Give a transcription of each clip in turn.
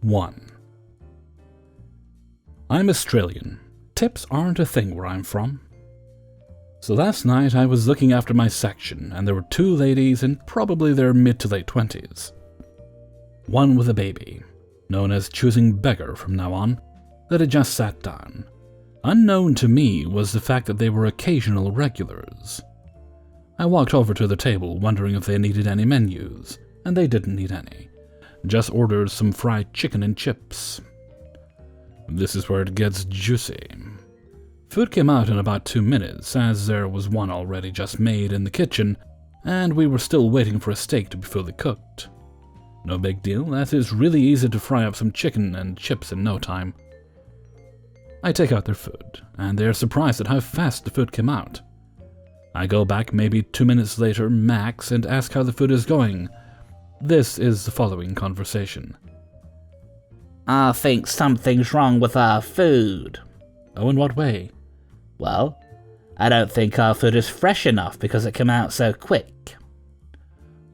1. I'm Australian. Tips aren't a thing where I'm from. So last night I was looking after my section, and there were 2 ladies in probably their mid to late 20s. One with a baby, known as choosing beggar from now on, that had just sat down. Unknown to me was the fact that they were occasional regulars. I walked over to the table, wondering if they needed any menus, and they didn't need any. Just ordered some fried chicken and chips. This is where it gets juicy. Food came out in about 2 minutes, as there was one already just made in the kitchen, and we were still waiting for a steak to be fully cooked. No big deal, as it's really easy to fry up some chicken and chips in no time. I take out their food, and they're surprised at how fast the food came out. I go back maybe 2 minutes later, max, and ask how the food is going. This is the following conversation. I think something's wrong with our food. Oh, in what way? Well, I don't think our food is fresh enough because it came out so quick.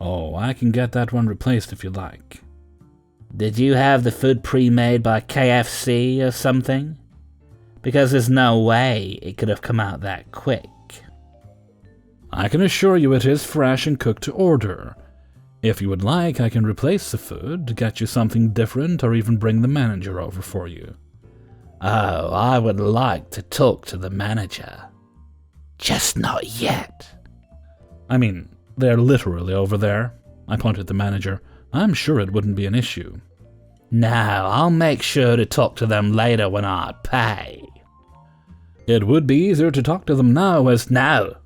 Oh, I can get that one replaced if you like. Did you have the food pre-made by KFC or something? Because there's no way it could have come out that quick. I can assure you it is fresh and cooked to order. If you would like, I can replace the food, get you something different, or even bring the manager over for you. Oh, I would like to talk to the manager. Just not yet. I mean, they're literally over there. I pointed at the manager. I'm sure it wouldn't be an issue. No, I'll make sure to talk to them later when I pay. It would be easier to talk to them now as... No,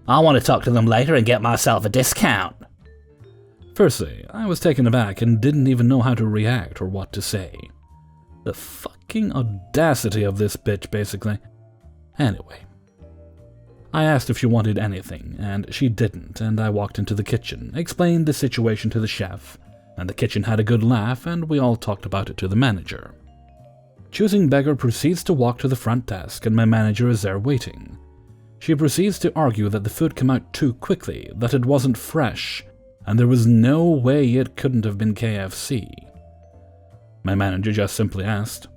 I want to talk to them later and get myself a discount. Firstly, I was taken aback and didn't even know how to react or what to say. The fucking audacity of this bitch, basically. Anyway, I asked if she wanted anything, and she didn't, and I walked into the kitchen, explained the situation to the chef, and the kitchen had a good laugh, and we all talked about it to the manager. Choosing beggar proceeds to walk to the front desk, and my manager is there waiting. She proceeds to argue that the food came out too quickly, that it wasn't fresh, and there was no way it couldn't have been KFC. My manager just simply asked,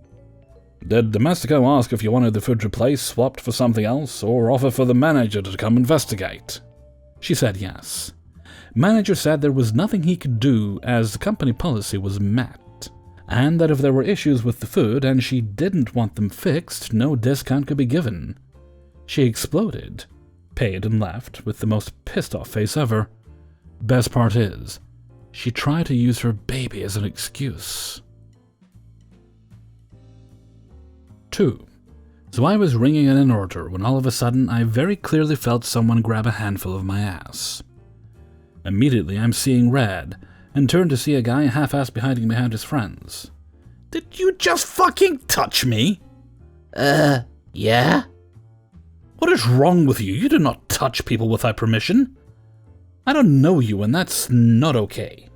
"Did Domestico ask if you wanted the food replaced, swapped for something else, or offer for the manager to come investigate?" She said yes. Manager said there was nothing he could do as the company policy was met, and that if there were issues with the food and she didn't want them fixed, no discount could be given. She exploded, paid and left with the most pissed off face ever. Best part is, she tried to use her baby as an excuse. 2. So I was ringing in an order when all of a sudden I very clearly felt someone grab a handful of my ass. Immediately I'm seeing red, and turn to see a guy half-assed hiding behind his friends. "Did you just fucking touch me?" Yeah? What is wrong with you? You do not touch people without permission. I don't know you, and that's not okay.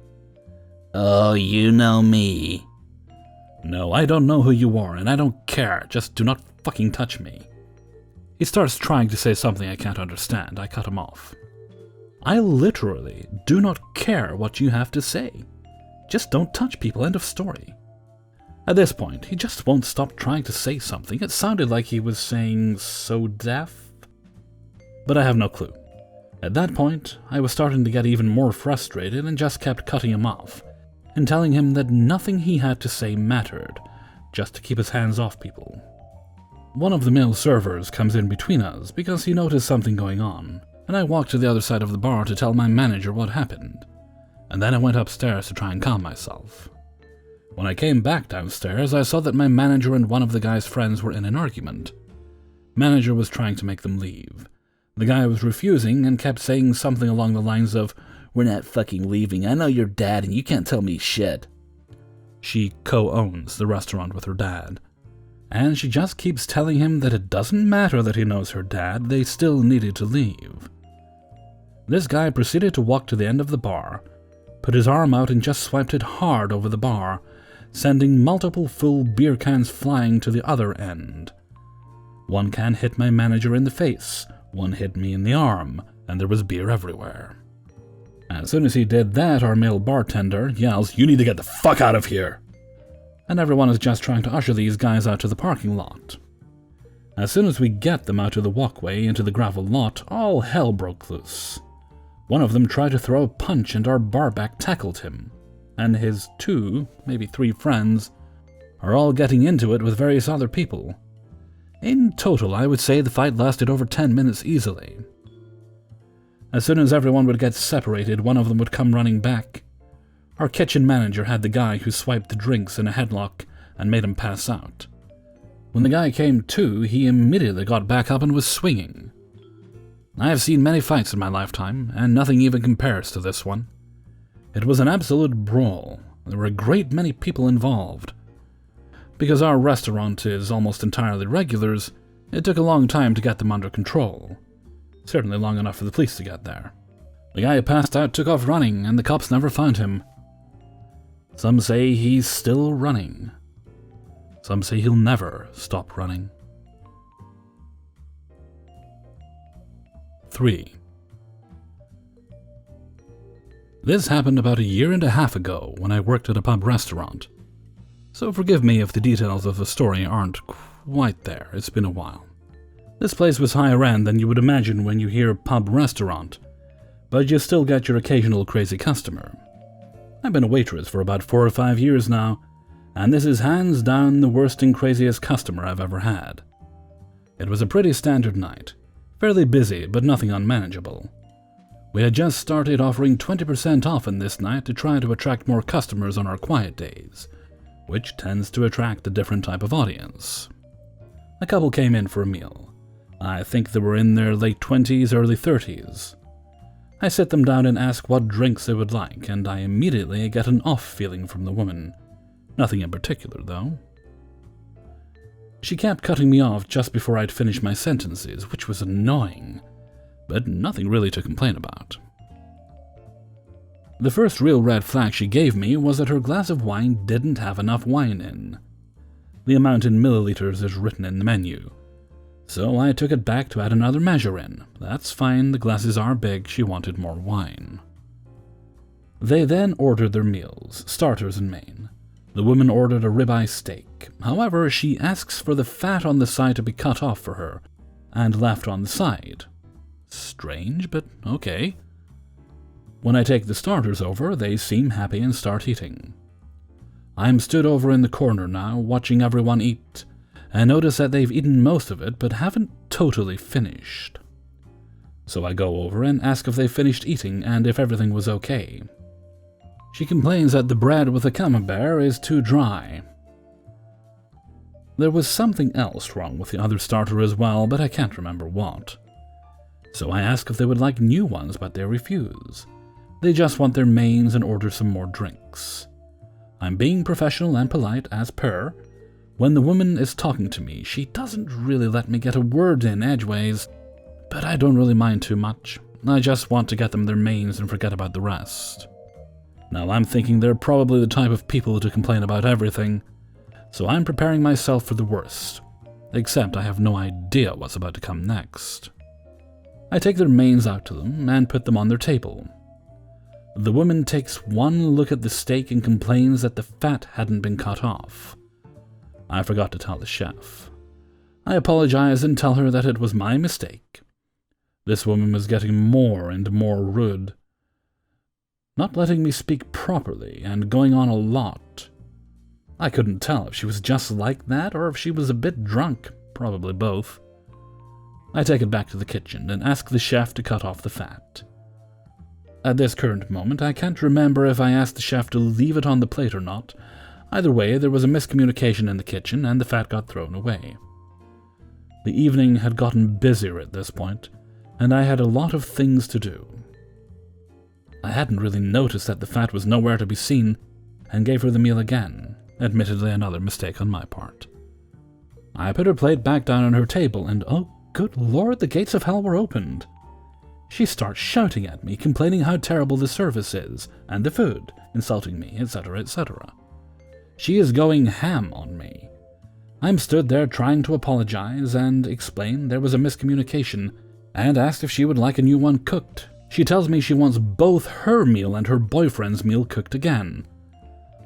Oh, you know me. No, I don't know who you are, and I don't care. Just do not fucking touch me. He starts trying to say something I can't understand. I cut him off. I literally do not care what you have to say. Just don't touch people, end of story. At this point, he just won't stop trying to say something. It sounded like he was saying, "so deaf?" But I have no clue. At that point, I was starting to get even more frustrated and just kept cutting him off, and telling him that nothing he had to say mattered, just to keep his hands off people. One of the male servers comes in between us because he noticed something going on, and I walked to the other side of the bar to tell my manager what happened, and then I went upstairs to try and calm myself. When I came back downstairs, I saw that my manager and one of the guy's friends were in an argument. Manager was trying to make them leave. The guy was refusing and kept saying something along the lines of, "We're not fucking leaving. I know your dad and you can't tell me shit." She co-owns the restaurant with her dad, and she just keeps telling him that it doesn't matter that he knows her dad, they still needed to leave. This guy proceeded to walk to the end of the bar, put his arm out and just swiped it hard over the bar, sending multiple full beer cans flying to the other end. One can hit my manager in the face, one hit me in the arm, and there was beer everywhere. As soon as he did that, our male bartender yells, "You need to get the fuck out of here!" and everyone is just trying to usher these guys out to the parking lot. As soon as we get them out to the walkway into the gravel lot, all hell broke loose. One of them tried to throw a punch and our barback tackled him, and his 2, maybe 3 friends are all getting into it with various other people. In total, I would say the fight lasted over 10 minutes easily. As soon as everyone would get separated, one of them would come running back. Our kitchen manager had the guy who swiped the drinks in a headlock and made him pass out. When the guy came to, he immediately got back up and was swinging. I have seen many fights in my lifetime, and nothing even compares to this one. It was an absolute brawl. There were a great many people involved. Because our restaurant is almost entirely regulars, it took a long time to get them under control. Certainly long enough for the police to get there. The guy who passed out took off running, and the cops never found him. Some say he's still running. Some say he'll never stop running. 3. This happened about 1.5 years ago when I worked at a pub restaurant. So forgive me if the details of the story aren't quite there, it's been a while. This place was higher end than you would imagine when you hear pub restaurant, but you still get your occasional crazy customer. I've been a waitress for about 4 or 5 years now, and this is hands down the worst and craziest customer I've ever had. It was a pretty standard night, fairly busy but nothing unmanageable. We had just started offering 20% off in this night to try to attract more customers on our quiet days, which tends to attract a different type of audience. A couple came in for a meal. I think they were in their late 20s, early 30s. I sit them down and ask what drinks they would like, and I immediately get an off feeling from the woman. Nothing in particular, though. She kept cutting me off just before I'd finished my sentences, which was annoying, but nothing really to complain about. The first real red flag she gave me was that her glass of wine didn't have enough wine in. The amount in milliliters is written in the menu, so I took it back to add another measure in. That's fine, the glasses are big, she wanted more wine. They then ordered their meals, starters and main. The woman ordered a ribeye steak. However, she asks for the fat on the side to be cut off for her, and left on the side. Strange, but okay. When I take the starters over, they seem happy and start eating. I'm stood over in the corner now, watching everyone eat, and notice that they've eaten most of it, but haven't totally finished. So I go over and ask if they finished eating and if everything was okay. She complains that the bread with the camembert is too dry. There was something else wrong with the other starter as well, but I can't remember what. So I ask if they would like new ones, but they refuse. They just want their mains and order some more drinks. I'm being professional and polite as per. When the woman is talking to me, she doesn't really let me get a word in edgeways, but I don't really mind too much. I just want to get them their mains and forget about the rest. Now I'm thinking they're probably the type of people to complain about everything, so I'm preparing myself for the worst, except I have no idea what's about to come next. I take their mains out to them and put them on their table. The woman takes one look at the steak and complains that the fat hadn't been cut off. I forgot to tell the chef. I apologize and tell her that it was my mistake. This woman was getting more and more rude, not letting me speak properly and going on a lot. I couldn't tell if she was just like that or if she was a bit drunk, probably both. I take it back to the kitchen and ask the chef to cut off the fat. At this current moment, I can't remember if I asked the chef to leave it on the plate or not. Either way, there was a miscommunication in the kitchen and the fat got thrown away. The evening had gotten busier at this point, and I had a lot of things to do. I hadn't really noticed that the fat was nowhere to be seen, and gave her the meal again, admittedly another mistake on my part. I put her plate back down on her table, and oh, good Lord, the gates of hell were opened. She starts shouting at me, complaining how terrible the service is, and the food, insulting me, etc., etc. She is going ham on me. I'm stood there trying to apologize and explain there was a miscommunication, and asked if she would like a new one cooked. She tells me she wants both her meal and her boyfriend's meal cooked again.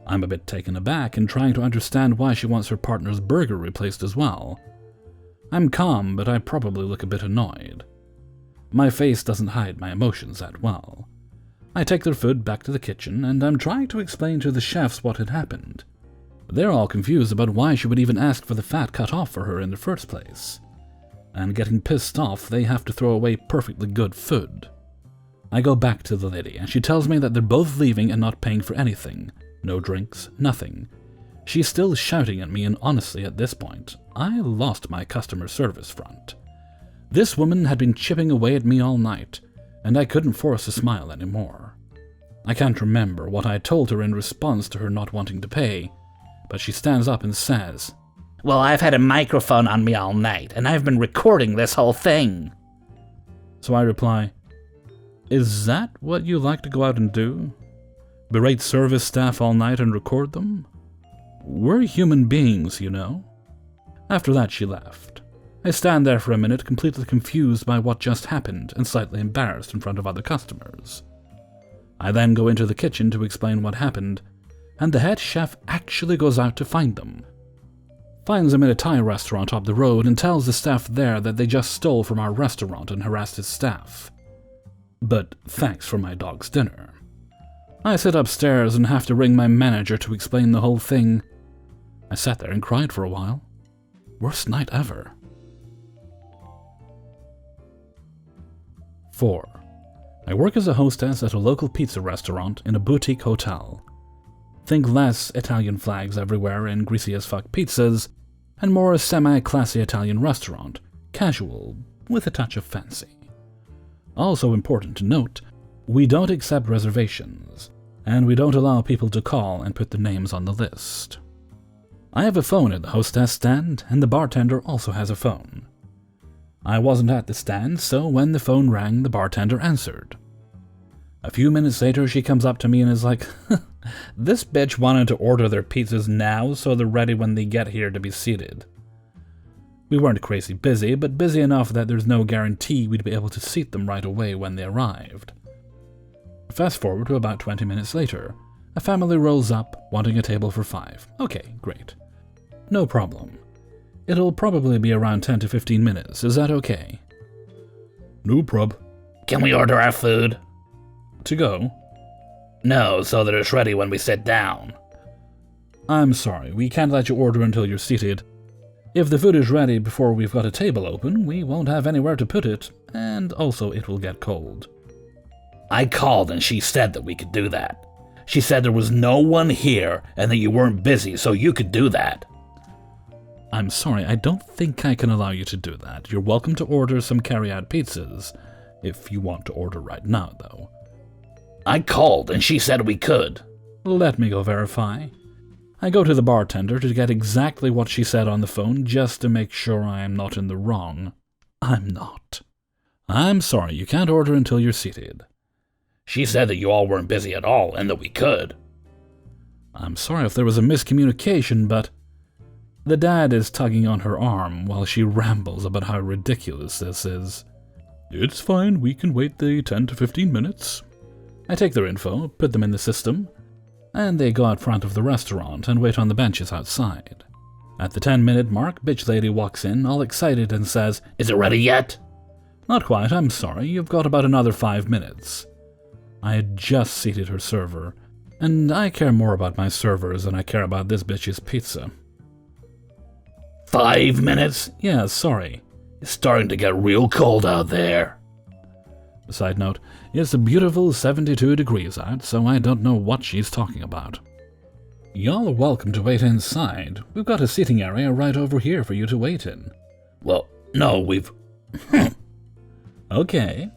I'm a bit taken aback and trying to understand why she wants her partner's burger replaced as well. I'm calm, but I probably look a bit annoyed. My face doesn't hide my emotions that well. I take their food back to the kitchen, and I'm trying to explain to the chefs what had happened. They're all confused about why she would even ask for the fat cut off for her in the first place. And getting pissed off, they have to throw away perfectly good food. I go back to the lady, and she tells me that they're both leaving and not paying for anything. No drinks, nothing. She's still shouting at me, and honestly, at this point, I lost my customer service front. This woman had been chipping away at me all night, and I couldn't force a smile anymore. I can't remember what I told her in response to her not wanting to pay, but she stands up and says, "Well, I've had a microphone on me all night, and I've been recording this whole thing." So I reply, "Is that what you like to go out and do? Berate service staff all night and record them? We're human beings, you know." After that, she left. I stand there for a minute, completely confused by what just happened and slightly embarrassed in front of other customers. I then go into the kitchen to explain what happened, and the head chef actually goes out to find them. Finds them in a Thai restaurant up the road and tells the staff there that they just stole from our restaurant and harassed his staff. But thanks for my dog's dinner. I sit upstairs and have to ring my manager to explain the whole thing. I sat there and cried for a while. Worst night ever. 4. I work as a hostess at a local pizza restaurant in a boutique hotel. Think less Italian flags everywhere and greasy as fuck pizzas, and more a semi-classy Italian restaurant, casual, with a touch of fancy. Also important to note, we don't accept reservations, and we don't allow people to call and put their names on the list. I have a phone at the hostess stand, and the bartender also has a phone. I wasn't at the stand, so when the phone rang, the bartender answered. A few minutes later, she comes up to me and is like, "This bitch wanted to order their pizzas now, so they're ready when they get here to be seated." We weren't crazy busy, but busy enough that there's no guarantee we'd be able to seat them right away when they arrived. Fast forward to about 20 minutes later. A family rolls up, wanting a table for 5. Okay, great. No problem. It'll probably be around 10 to 15 minutes, is that okay? No prob. "Can we order our food?" To go? "No, so that it's ready when we sit down." I'm sorry, we can't let you order until you're seated. If the food is ready before we've got a table open, we won't have anywhere to put it, and also it will get cold. "I called and she said that we could do that. She said there was no one here and that you weren't busy, so you could do that." I'm sorry, I don't think I can allow you to do that. You're welcome to order some carry-out pizzas, if you want to order right now, though. "I called and she said we could." Let me go verify. I go to the bartender to get exactly what she said on the phone, just to make sure I am not in the wrong. I'm not. I'm sorry, you can't order until you're seated. "She said that you all weren't busy at all and that we could." I'm sorry if there was a miscommunication, but... The dad is tugging on her arm while she rambles about how ridiculous this is. It's fine, we can wait the 10 to 15 minutes. I take their info, put them in the system, and they go out front of the restaurant and wait on the benches outside. At the 10-minute mark, bitch lady walks in, all excited, and says, "Is it ready yet?" Not quite, I'm sorry, you've got about another 5 minutes. I had just seated her server, and I care more about my servers than I care about this bitch's pizza. 5 minutes? Yeah, sorry. It's starting to get real cold out there. Side note, it's a beautiful 72 degrees out, so I don't know what she's talking about. Y'all are welcome to wait inside. We've got a seating area right over here for you to wait in. Well, no, we've... Okay.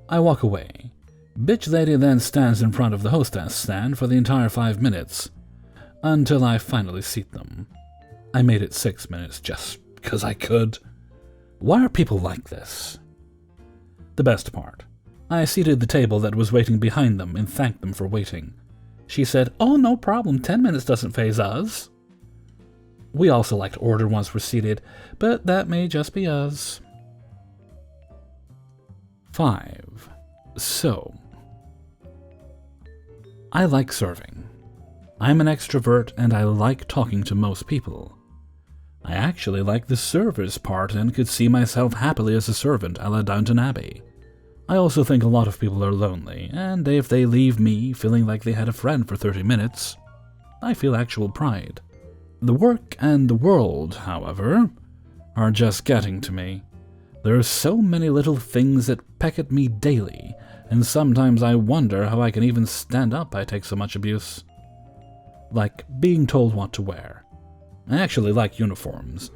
I walk away. Bitch lady then stands in front of the hostess stand for the entire 5 minutes, until I finally seat them. I made it 6 minutes just because I could. Why are people like this? The best part. I seated the table that was waiting behind them and thanked them for waiting. She said, "Oh, no problem, 10 minutes doesn't faze us." We also like to order once we're seated, but that may just be us. 5. So, I like serving. I'm an extrovert and I like talking to most people. I actually like the server's part and could see myself happily as a servant a la Downton Abbey. I also think a lot of people are lonely, and if they leave me feeling like they had a friend for 30 minutes, I feel actual pride. The work and the world, however, are just getting to me. There are so many little things that peck at me daily, and sometimes I wonder how I can even stand up I take so much abuse. Like being told what to wear. I actually like uniforms,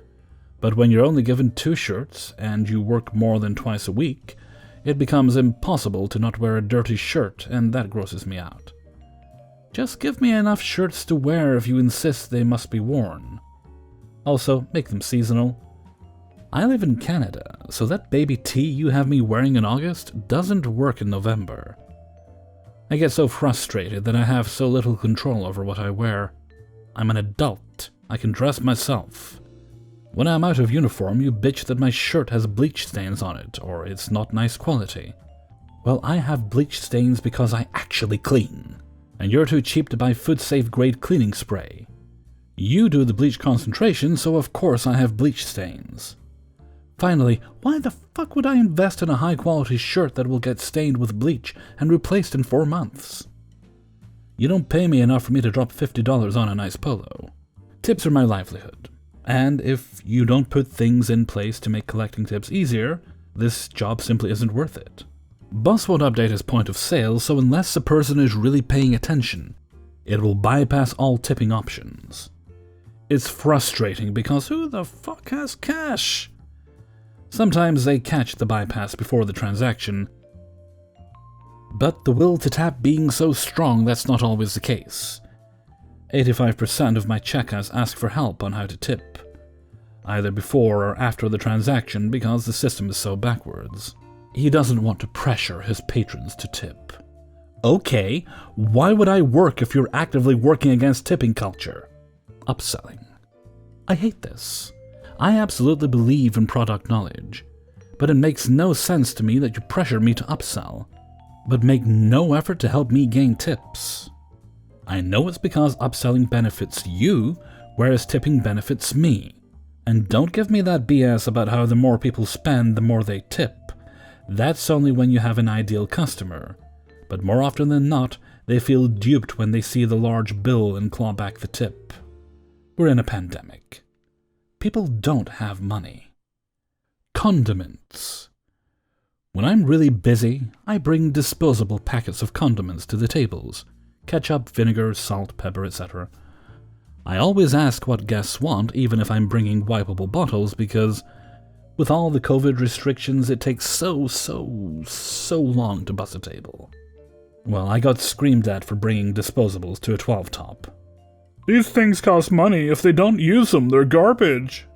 but when you're only given 2 shirts and you work more than twice a week, it becomes impossible to not wear a dirty shirt, and that grosses me out. Just give me enough shirts to wear if you insist they must be worn. Also, make them seasonal. I live in Canada, so that baby tee you have me wearing in August doesn't work in November. I get so frustrated that I have so little control over what I wear. I'm an adult. I can dress myself. When I'm out of uniform, you bitch that my shirt has bleach stains on it, or it's not nice quality. Well, I have bleach stains because I actually clean, and you're too cheap to buy food-safe grade cleaning spray. You do the bleach concentration, so of course I have bleach stains. Finally, why the fuck would I invest in a high-quality shirt that will get stained with bleach and replaced in 4 months? You don't pay me enough for me to drop $50 on a nice polo. Tips are my livelihood. And if you don't put things in place to make collecting tips easier, this job simply isn't worth it. Bus won't update his point of sale, so unless the person is really paying attention, it will bypass all tipping options. It's frustrating because who the fuck has cash? Sometimes they catch the bypass before the transaction, but the will to tap being so strong, that's not always the case. 85% of my checkouts ask for help on how to tip, either before or after the transaction because the system is so backwards. He doesn't want to pressure his patrons to tip. Okay, why would I work if you're actively working against tipping culture? Upselling. I hate this. I absolutely believe in product knowledge, but it makes no sense to me that you pressure me to upsell, but make no effort to help me gain tips. I know it's because upselling benefits you, whereas tipping benefits me. And don't give me that BS about how the more people spend, the more they tip. That's only when you have an ideal customer. But more often than not, they feel duped when they see the large bill and claw back the tip. We're in a pandemic. People don't have money. Condiments. When I'm really busy, I bring disposable packets of condiments to the tables. Ketchup, vinegar, salt, pepper, etc. I always ask what guests want, even if I'm bringing wipeable bottles, because with all the COVID restrictions, it takes so long to bus a table. Well, I got screamed at for bringing disposables to a 12-top. These things cost money. If they don't use them, they're garbage.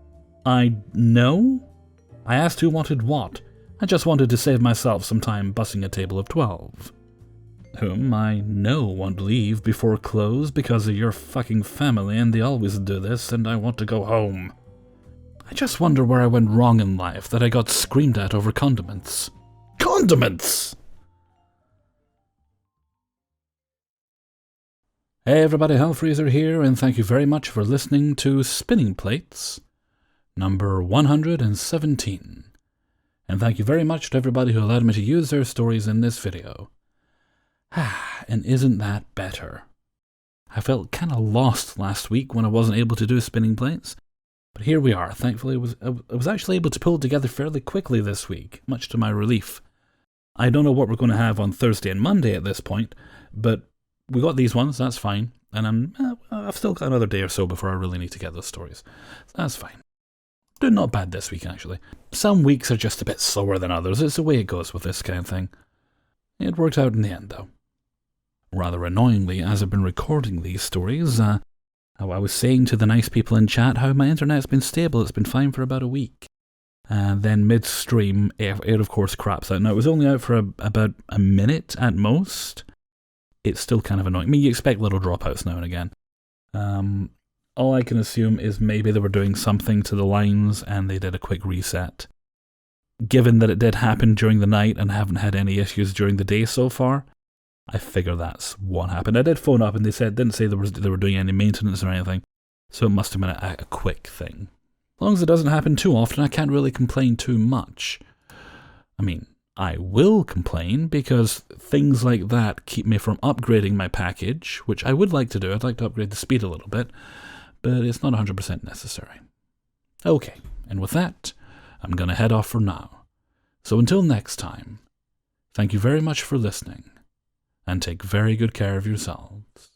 I know. I asked who wanted what. I just wanted to save myself some time bussing a table of 12. Whom I know won't leave before close because of your fucking family, and they always do this, and I want to go home. I just wonder where I went wrong in life that I got screamed at over condiments. Condiments! Hey everybody, Hellfreezer here, and thank you very much for listening to Spinning Plates, number 117. And thank you very much to everybody who allowed me to use their stories in this video. And isn't that better? I felt kind of lost last week when I wasn't able to do Spinning Plates, but here we are. Thankfully, I was actually able to pull it together fairly quickly this week, much to my relief. I don't know what we're going to have on Thursday and Monday at this point, but we got these ones, that's fine, and I've still got another day or so before I really need to get those stories. That's fine. Doing not bad this week, actually. Some weeks are just a bit slower than others. It's the way it goes with this kind of thing. It worked out in the end, though. Rather annoyingly, as I've been recording these stories, I was saying to the nice people in chat how my internet's been stable. It's been fine for about a week. And then midstream, it of course craps out. Now, it was only out for about a minute at most. It's still kind of annoying. I mean, you expect little dropouts now and again. All I can assume is maybe they were doing something to the lines and they did a quick reset. Given that it did happen during the night and haven't had any issues during the day so far, I figure that's what happened. I did phone up and they didn't say they were doing any maintenance or anything, so it must have been a quick thing. As long as it doesn't happen too often, I can't really complain too much. I mean, I will complain because things like that keep me from upgrading my package, which I would like to do. I'd like to upgrade the speed a little bit, but it's not 100% necessary. Okay, and with that, I'm going to head off for now. So until next time, thank you very much for listening, and take very good care of yourselves.